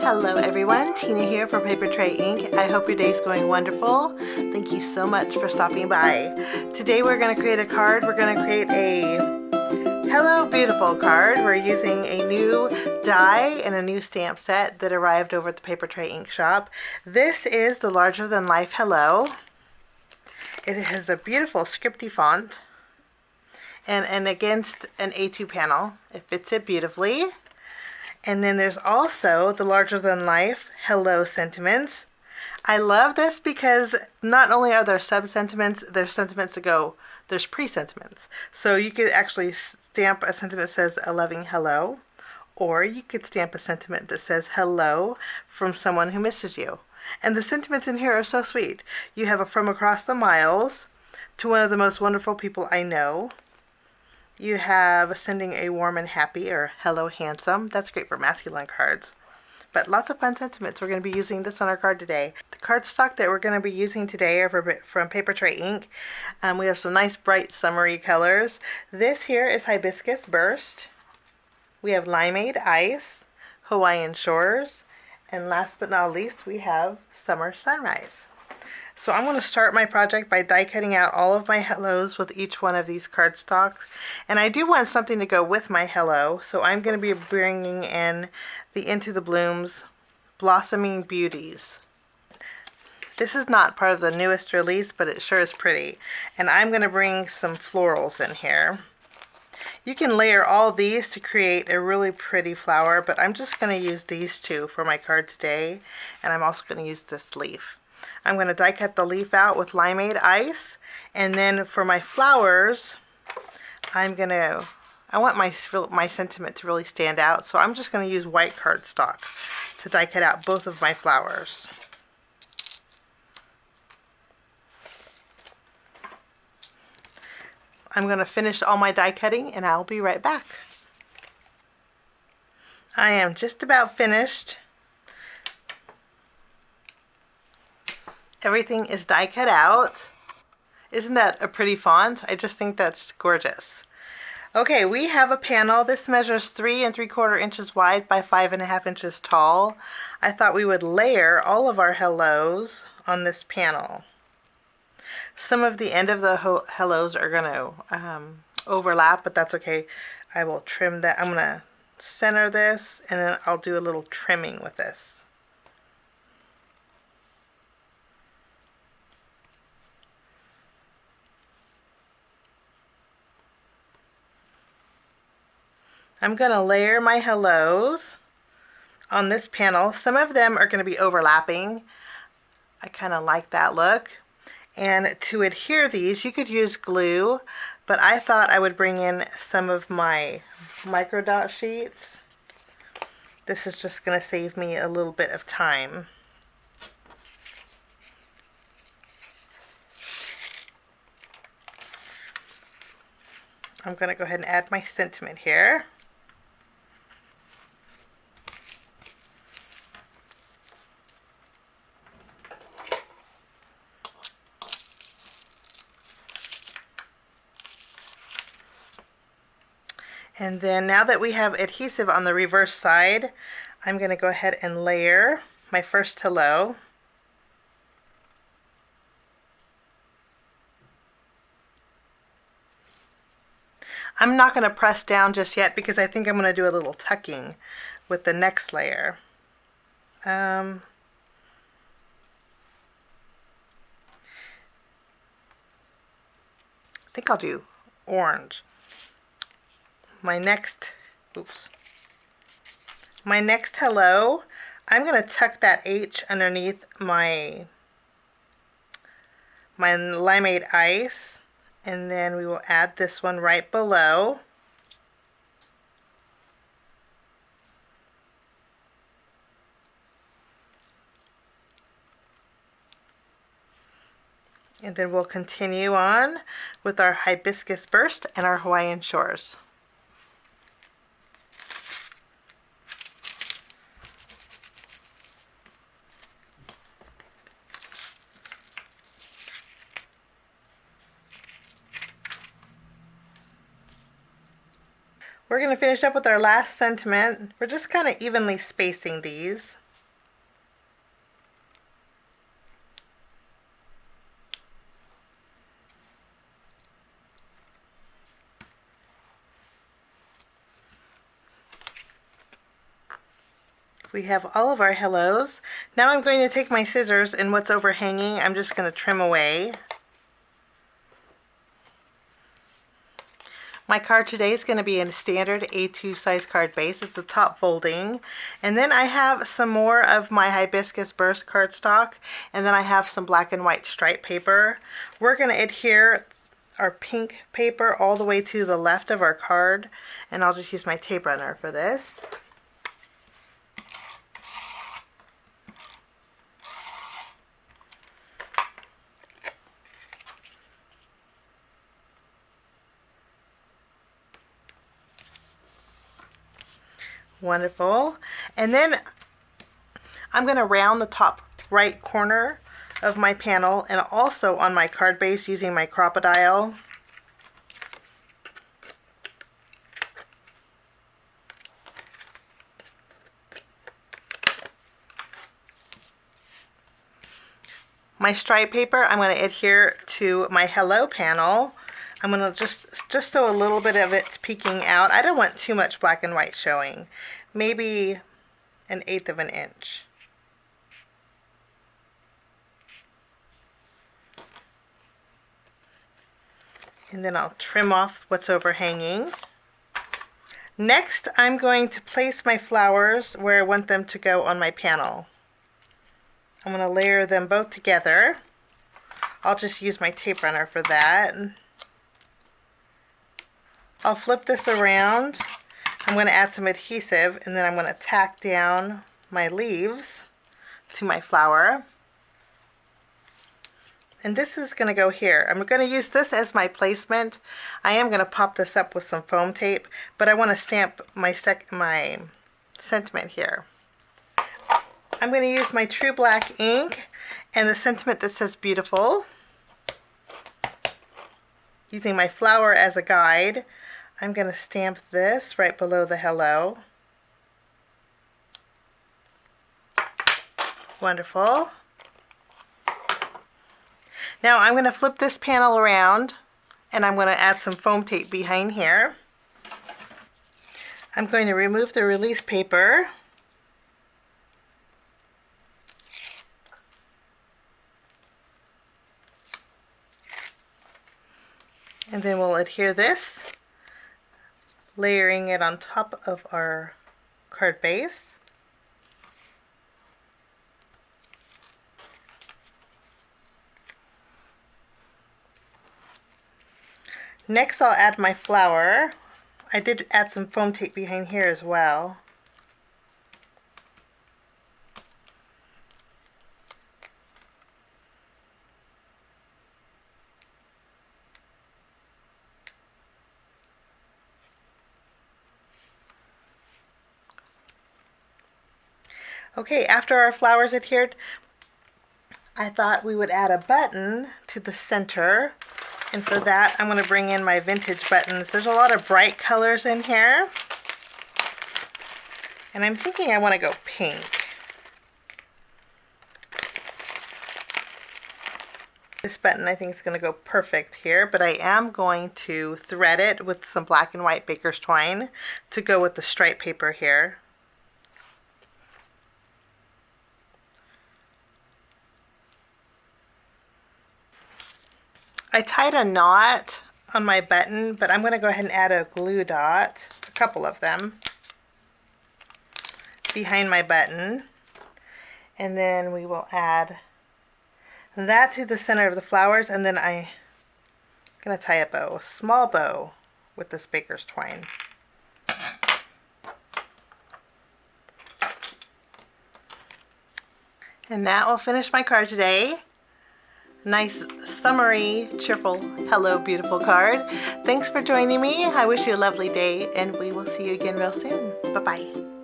Hello everyone, Tina here for Papertrey Ink. I hope your day's going wonderful. Thank you so much for stopping by. Today we're going to create a card. We're going to create a Hello Beautiful card. We're using a new die and a new stamp set that arrived over at the Papertrey Ink Shop. This is the larger than life hello. It has a beautiful scripty font and against an A2 panel. It fits it beautifully. And then there's also the larger than life hello sentiments. I love this because not only are there sub-sentiments, there's sentiments that go, there's pre-sentiments. So you could actually stamp a sentiment that says a loving hello, or you could stamp a sentiment that says hello from someone who misses you. And the sentiments in here are so sweet. You have a from across the miles to one of the most wonderful people I know. You have sending a warm and happy or hello handsome. That's great for masculine cards. But lots of fun sentiments. We're going to be using this on our card today. The cardstock that we're going to be using today are from Papertrey Ink. We have some nice bright summery colors. This here is Hibiscus Burst. We have Limeade Ice, Hawaiian Shores, and last but not least we have Summer Sunrise. So I'm going to start my project by die cutting out all of my hellos with each one of these cardstocks. And I do want something to go with my hello, so I'm going to be bringing in the Into the Blooms Blossoming Beauties. This is not part of the newest release, but it sure is pretty. And I'm going to bring some florals in here. You can layer all these to create a really pretty flower, but I'm just going to use these two for my card today. And I'm also going to use this leaf. I'm going to die cut the leaf out with Limeade Ice, and then for my flowers, I want my sentiment to really stand out, so I'm just going to use white cardstock to die cut out both of my flowers. I'm going to finish all my die cutting and I'll be right back. I am just about finished. Everything is die cut out. Isn't that a pretty font? I just think that's gorgeous. Okay, we have a panel. This measures 3 3/4 inches wide by 5.5 inches tall. I thought we would layer all of our hellos on this panel. Some of the end of the hellos are going to overlap, but that's okay. I will trim that. I'm going to center this, and then I'll do a little trimming with this. I'm going to layer my hellos on this panel. Some of them are going to be overlapping. I kind of like that look. And to adhere these, you could use glue, but I thought I would bring in some of my micro dot sheets. This is just going to save me a little bit of time. I'm going to go ahead and add my sentiment here. And then now that we have adhesive on the reverse side, I'm going to go ahead and layer my first hello. I'm not going to press down just yet because I think I'm going to do a little tucking with the next layer. I think I'll do orange. My next hello, I'm going to tuck that H underneath my Limeade Ice, and then we will add this one right below. And then we'll continue on with our Hibiscus Burst and our Hawaiian Shores. We're going to finish up with our last sentiment. We're just kind of evenly spacing these. We have all of our hellos. Now I'm going to take my scissors and what's overhanging, I'm just going to trim away. My card today is going to be in a standard A2 size card base. It's a top folding. And then I have some more of my Hibiscus burst cardstock. And then I have some black and white stripe paper. We're going to adhere our pink paper all the way to the left of our card. And I'll just use my tape runner for this. Wonderful. And then I'm going to round the top right corner of my panel and also on my card base using my crocodile. My stripe paper, I'm going to adhere to my hello panel. I'm going to just so a little bit of it's peeking out. I don't want too much black and white showing. Maybe 1/8 of an inch. And then I'll trim off what's overhanging. Next, I'm going to place my flowers where I want them to go on my panel. I'm going to layer them both together. I'll just use my tape runner for that. I'll flip this around. I'm going to add some adhesive and then I'm going to tack down my leaves to my flower. And this is going to go here. I'm going to use this as my placement. I am going to pop this up with some foam tape, but I want to stamp my sentiment here. I'm going to use my True Black ink and the sentiment that says beautiful. Using my flower as a guide, I'm going to stamp this right below the hello. Wonderful. Now I'm going to flip this panel around and I'm going to add some foam tape behind here. I'm going to remove the release paper. And then we'll adhere this, layering it on top of our card base. Next I'll add my flower. I did add some foam tape behind here as well. Okay, after our flowers adhered, I thought we would add a button to the center. And for that, I'm going to bring in my vintage buttons. There's a lot of bright colors in here. And I'm thinking I want to go pink. This button I think is going to go perfect here, but I am going to thread it with some black and white baker's twine to go with the stripe paper here. I tied a knot on my button, but I'm going to go ahead and add a glue dot, a couple of them, behind my button. And then we will add that to the center of the flowers, and then I'm going to tie a bow, a small bow, with this baker's twine. And that will finish my card today. Nice, summery, cheerful, hello, beautiful card. Thanks for joining me. I wish you a lovely day, and we will see you again real soon. Bye-bye.